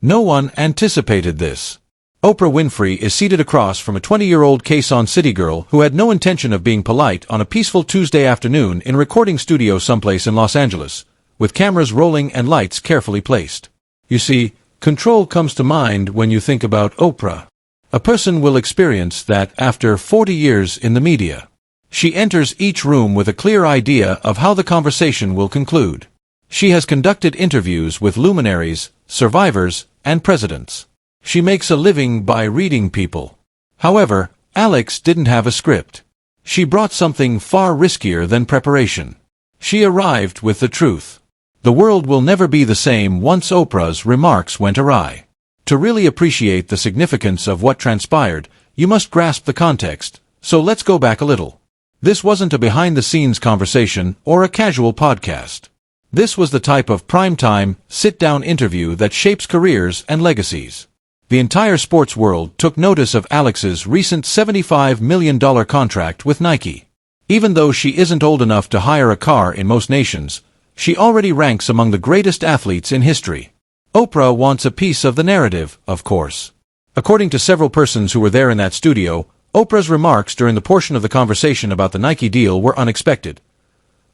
No one anticipated this. Oprah Winfrey is seated across from a 20-year-old Quezon City girl who had no intention of being polite on a peaceful Tuesday afternoon in a recording studio someplace in Los Angeles, with cameras rolling and lights carefully placed. You see, control comes to mind when you think about Oprah. A person will experience that after 40 years in the media. She enters each room with a clear idea of how the conversation will conclude. She has conducted interviews with luminaries, survivors, and presidents. She makes a living by reading people. However, Alex didn't have a script. She brought something far riskier than preparation. She arrived with the truth. The world will never be the same once Oprah's remarks went awry. To really appreciate the significance of what transpired, you must grasp the context, so let's go back a little. This wasn't a behind-the-scenes conversation or a casual podcast. This was the type of prime-time, sit-down interview that shapes careers and legacies. The entire sports world took notice of Alex's recent $75 million contract with Nike. Even though she isn't old enough to hire a car in most nations, she already ranks among the greatest athletes in history. Oprah wants a piece of the narrative, of course. According to several persons who were there in that studio, Oprah's remarks during the portion of the conversation about the Nike deal were unexpected.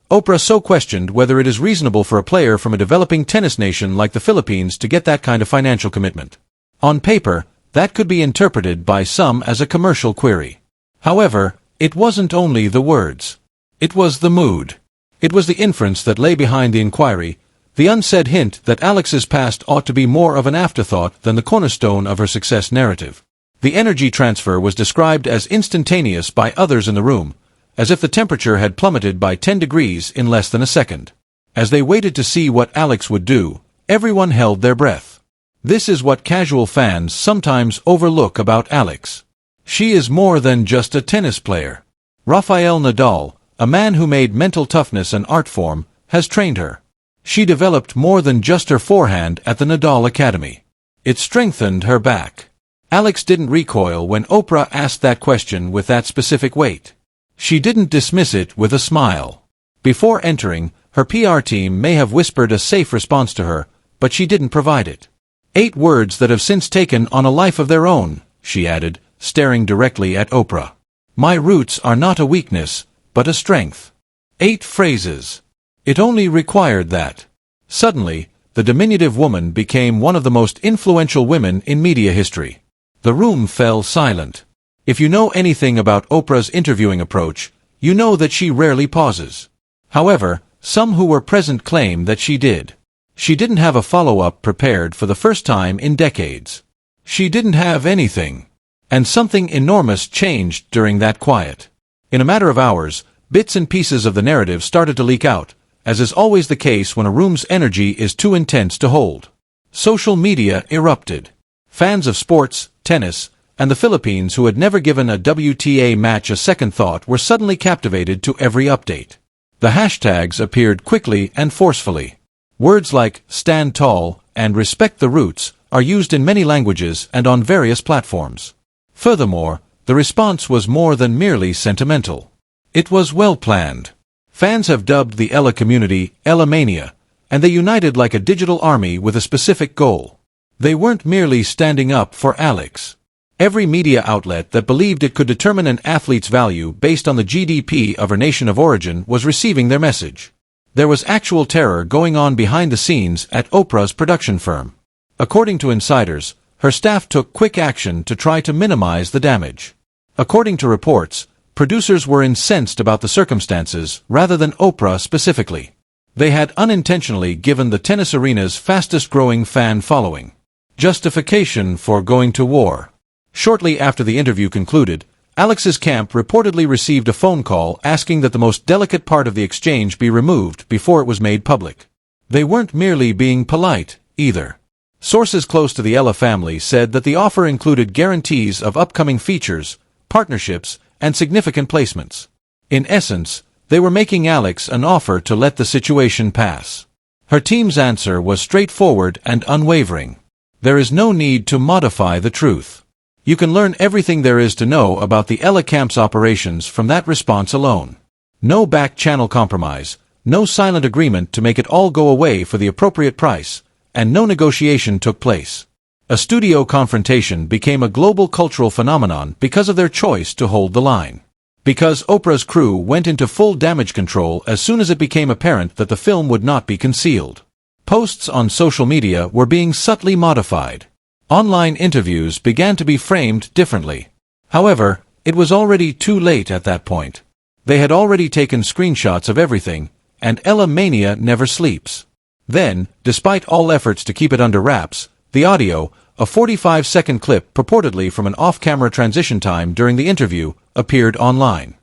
Oprah so questioned whether it is reasonable for a player from a developing tennis nation like the Philippines to get that kind of financial commitment. On paper, that could be interpreted by some as a commercial query. However, it wasn't only the words. It was the mood. It was the inference that lay behind the inquiry, the unsaid hint that Alex's past ought to be more of an afterthought than the cornerstone of her success narrative. The energy transfer was described as instantaneous by others in the room, as if the temperature had plummeted by 10 degrees in less than a second. As they waited to see what Alex would do, everyone held their breath. This is what casual fans sometimes overlook about Alex. She is more than just a tennis player. Rafael Nadal, a man who made mental toughness an art form, has trained her. She developed more than just her forehand at the Nadal Academy. It strengthened her back. Alex didn't recoil when Oprah asked that question with that specific weight. She didn't dismiss it with a smile. Before entering, her PR team may have whispered a safe response to her, but she didn't provide it. 8 words that have since taken on a life of their own, she added, staring directly at Oprah. My roots are not a weakness, but a strength. 8 phrases. It only required that. Suddenly, the diminutive woman became one of the most influential women in media history. The room fell silent. If you know anything about Oprah's interviewing approach, you know that she rarely pauses. However, some who were present claim that she did. She didn't have a follow-up prepared for the first time in decades. She didn't have anything. And something enormous changed during that quiet. In a matter of hours, bits and pieces of the narrative started to leak out, as is always the case when a room's energy is too intense to hold. Social media erupted. Fans of sports, tennis, and the Philippines who had never given a WTA match a second thought were suddenly captivated to every update. The hashtags appeared quickly and forcefully. Words like stand tall and respect the roots are used in many languages and on various platforms. Furthermore, the response was more than merely sentimental. It was well planned. Fans have dubbed the Eala community Eala Mania, and they united like a digital army with a specific goal. They weren't merely standing up for Alex. Every media outlet that believed it could determine an athlete's value based on the GDP of her nation of origin was receiving their message. There was actual terror going on behind the scenes at Oprah's production firm. According to insiders, her staff took quick action to try to minimize the damage. According to reports, producers were incensed about the circumstances rather than Oprah specifically. They had unintentionally given the tennis arena's fastest-growing fan following justification for going to war. Shortly after the interview concluded, Alex's camp reportedly received a phone call asking that the most delicate part of the exchange be removed before it was made public. They weren't merely being polite, either. Sources close to the Eala family said that the offer included guarantees of upcoming features, partnerships, and significant placements. In essence, they were making Alex an offer to let the situation pass. Her team's answer was straightforward and unwavering. There is no need to modify the truth. You can learn everything there is to know about the Eala camp's operations from that response alone. No back-channel compromise, no silent agreement to make it all go away for the appropriate price, and no negotiation took place. A studio confrontation became a global cultural phenomenon because of their choice to hold the line. Because Oprah's crew went into full damage control as soon as it became apparent that the film would not be concealed. Posts on social media were being subtly modified. Online interviews began to be framed differently. However, it was already too late at that point. They had already taken screenshots of everything, and Eala mania never sleeps. Then, despite all efforts to keep it under wraps, the audio, a 45-second clip purportedly from an off-camera transition time during the interview, appeared online.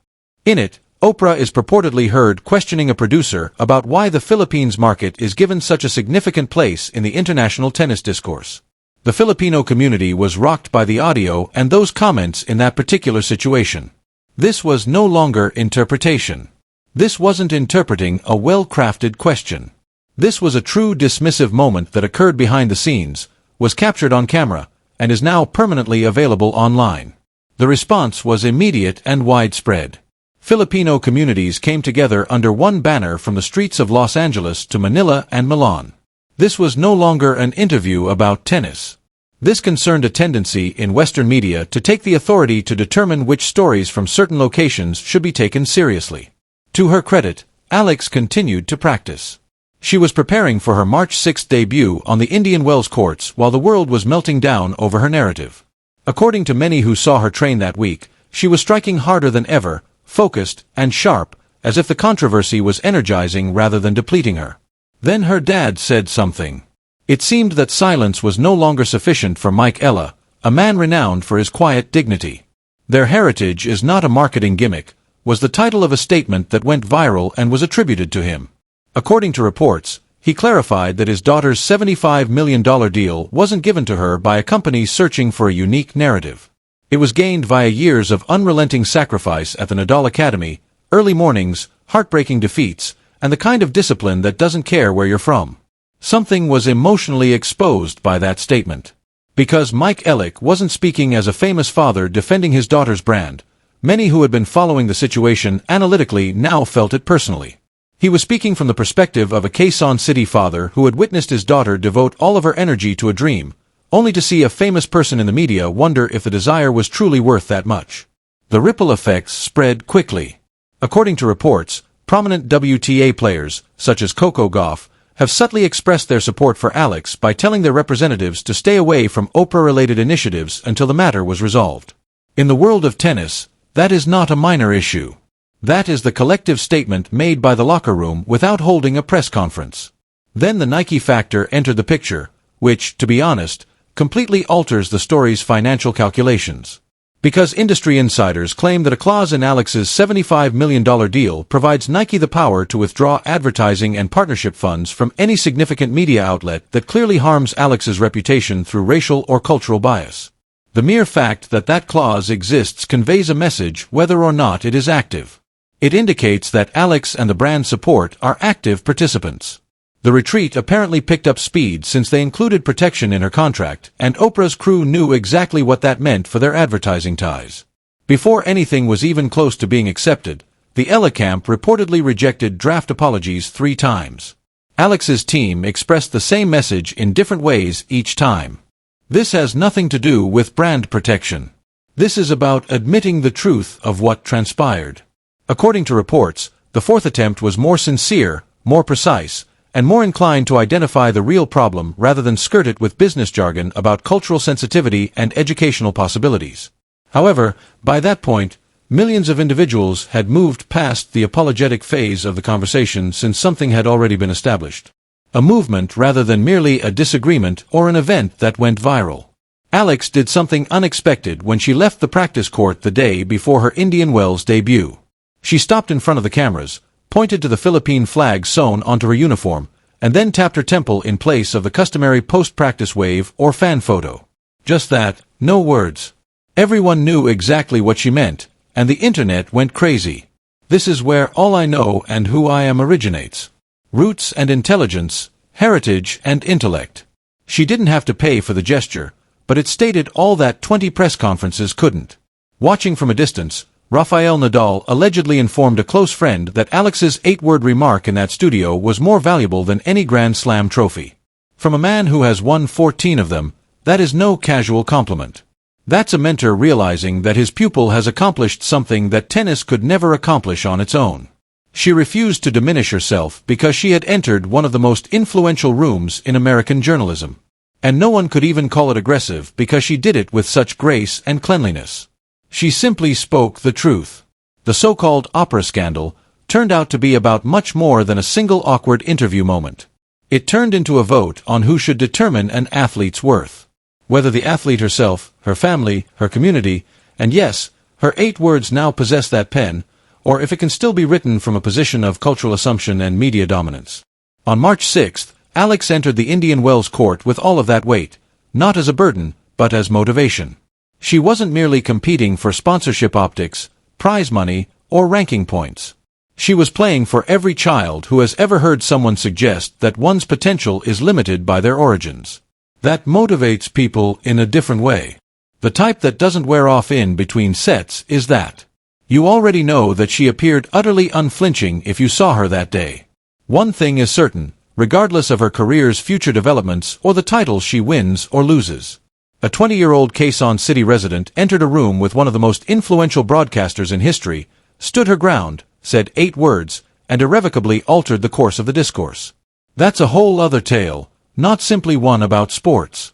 In it, Oprah is purportedly heard questioning a producer about why the Philippines market is given such a significant place in the international tennis discourse. The Filipino community was rocked by the audio and those comments in that particular situation. This was no longer interpretation. This wasn't interpreting a well-crafted question. This was a true dismissive moment that occurred behind the scenes, was captured on camera, and is now permanently available online. The response was immediate and widespread. Filipino communities came together under one banner from the streets of Los Angeles to Manila and Milan. This was no longer an interview about tennis. This concerned a tendency in Western media to take the authority to determine which stories from certain locations should be taken seriously. To her credit, Alex continued to practice. She was preparing for her March 6 debut on the Indian Wells courts while the world was melting down over her narrative. According to many who saw her train that week, she was striking harder than ever, focused and sharp, as if the controversy was energizing rather than depleting her. Then her dad said something. It seemed that silence was no longer sufficient for Mike Eala, a man renowned for his quiet dignity. "Their heritage is not a marketing gimmick," was the title of a statement that went viral and was attributed to him. According to reports, he clarified that his daughter's $75 million deal wasn't given to her by a company searching for a unique narrative. It was gained via years of unrelenting sacrifice at the Nadal Academy, early mornings, heartbreaking defeats, and the kind of discipline that doesn't care where you're from. Something was emotionally exposed by that statement. Because Mike Eala wasn't speaking as a famous father defending his daughter's brand, many who had been following the situation analytically now felt it personally. He was speaking from the perspective of a Quezon City father who had witnessed his daughter devote all of her energy to a dream, only to see a famous person in the media wonder if the desire was truly worth that much. The ripple effects spread quickly. According to reports, prominent WTA players, such as Coco Gauff, have subtly expressed their support for Alex by telling their representatives to stay away from Oprah-related initiatives until the matter was resolved. In the world of tennis, that is not a minor issue. That is the collective statement made by the locker room without holding a press conference. Then the Nike factor entered the picture, which, to be honest, completely alters the story's financial calculations. Because industry insiders claim that a clause in Alex's $75 million deal provides Nike the power to withdraw advertising and partnership funds from any significant media outlet that clearly harms Alex's reputation through racial or cultural bias. The mere fact that that clause exists conveys a message whether or not it is active. It indicates that Alex and the brand support are active participants. The retreat apparently picked up speed since they included protection in her contract, and Oprah's crew knew exactly what that meant for their advertising ties. Before anything was even close to being accepted, the Eala camp reportedly rejected draft apologies 3 times. Alex's team expressed the same message in different ways each time. This has nothing to do with brand protection. This is about admitting the truth of what transpired. According to reports, the 4th attempt was more sincere, more precise, and more inclined to identify the real problem rather than skirt it with business jargon about cultural sensitivity and educational possibilities. However, by that point, millions of individuals had moved past the apologetic phase of the conversation since something had already been established. A movement rather than merely a disagreement or an event that went viral. Alex did something unexpected when she left the practice court the day before her Indian Wells debut. She stopped in front of the cameras, pointed to the Philippine flag sewn onto her uniform, and then tapped her temple in place of the customary post-practice wave or fan photo. Just that, no words. Everyone knew exactly what she meant, and the internet went crazy. This is where all I know and who I am originates. Roots and intelligence, heritage and intellect. She didn't have to pay for the gesture, but it stated all that 20 press conferences couldn't. Watching from a distance, Rafael Nadal allegedly informed a close friend that Alex's 8-word remark in that studio was more valuable than any Grand Slam trophy. From a man who has won 14 of them, That is no casual compliment. That's a mentor realizing that his pupil has accomplished something that tennis could never accomplish on its own. She refused to diminish herself because she had entered one of the most influential rooms in American journalism. And no one could even call it aggressive because she did it with such grace and cleanliness. She simply spoke the truth. The so-called Oprah scandal turned out to be about much more than a single awkward interview moment. It turned into a vote on who should determine an athlete's worth. Whether the athlete herself, her family, her community, and yes, her 8 words now possess that pen, or if it can still be written from a position of cultural assumption and media dominance. On March 6th, Alex entered the Indian Wells court with all of that weight, not as a burden, but as motivation. She wasn't merely competing for sponsorship optics, prize money, or ranking points. She was playing for every child who has ever heard someone suggest that one's potential is limited by their origins. That motivates people in a different way. The type that doesn't wear off in between sets is that. You already know that she appeared utterly unflinching if you saw her that day. One thing is certain, regardless of her career's future developments or the titles she wins or loses. A 20-year-old Quezon City resident entered a room with one of the most influential broadcasters in history, stood her ground, said 8 words, and irrevocably altered the course of the discourse. That's a whole other tale, not simply one about sports.